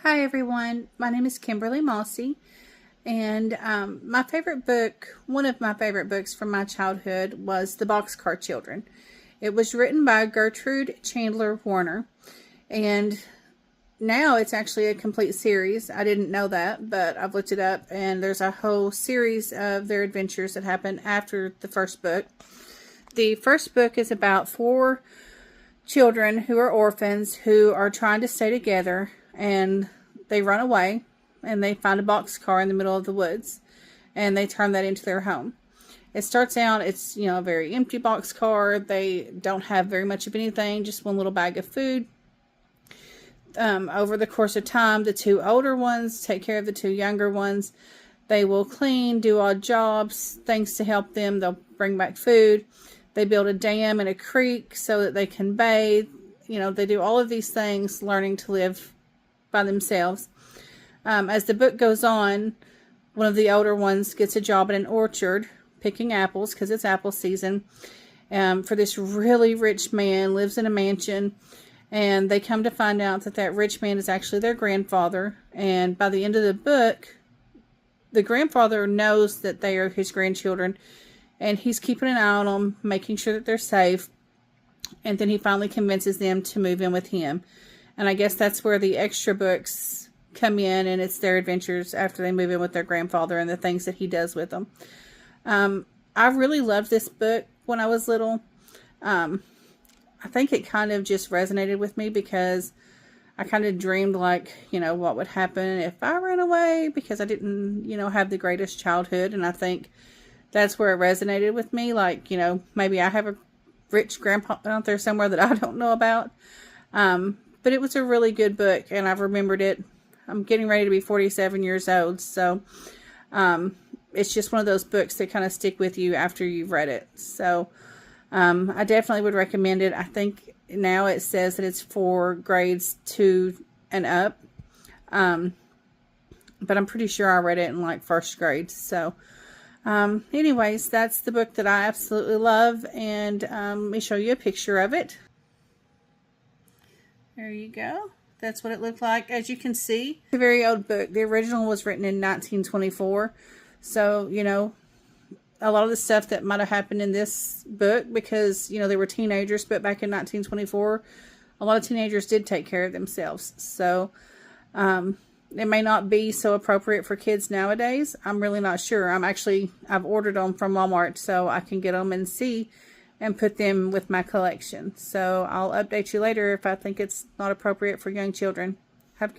Hi everyone, my name is Kimberly Mossy, and my favorite book, one of my favorite books from my childhood, was The Boxcar Children. It was written by Gertrude Chandler Warner, and now it's actually a complete series. I didn't know that, but I've looked it up, and there's a whole series of their adventures that happen after the first book. The first book is about four children who are orphans who are trying to stay together, and they run away and they find a boxcar in the middle of the woods and they turn that into their home. It starts out, it's, a very empty boxcar. They don't have very much of anything, just one little bag of food. Over the course of time, the two older ones take care of the two younger ones. They will clean, do odd jobs, things to help them. They'll bring back food. They build a dam in a creek so that they can bathe. They do all of these things, learning to live by themselves. As the book goes on, one of the older ones gets a job in an orchard picking apples because it's apple season for this really rich man, lives in a mansion, and they come to find out that that rich man is actually their grandfather. And by the end of the book, the grandfather knows that they are his grandchildren, and he's keeping an eye on them, making sure that they're safe. And then he finally convinces them to move in with him. And I guess that's where the extra books come in, and it's their adventures after they move in with their grandfather and the things that he does with them. I really loved this book when I was little. I think it kind of just resonated with me because I kind of dreamed what would happen if I ran away, because I didn't, have the greatest childhood. And I think that's where it resonated with me. Maybe I have a rich grandpa out there somewhere that I don't know about. But it was a really good book, and I've remembered it. I'm getting ready to be 47 years old, so it's just one of those books that kind of stick with you after you've read it. So I definitely would recommend it. I think now it says that it's for grades 2 and up, but I'm pretty sure I read it in first grade. So anyways, that's the book that I absolutely love, and let me show you a picture of it. There you go. That's what it looked like. As you can see, it's a very old book. The original was written in 1924. So, a lot of the stuff that might have happened in this book, because, they were teenagers, but back in 1924, a lot of teenagers did take care of themselves. So, it may not be so appropriate for kids nowadays. I'm really not sure. I've ordered them from Walmart so I can get them and see and put them with my collection. So I'll update you later if I think it's not appropriate for young children. Have a good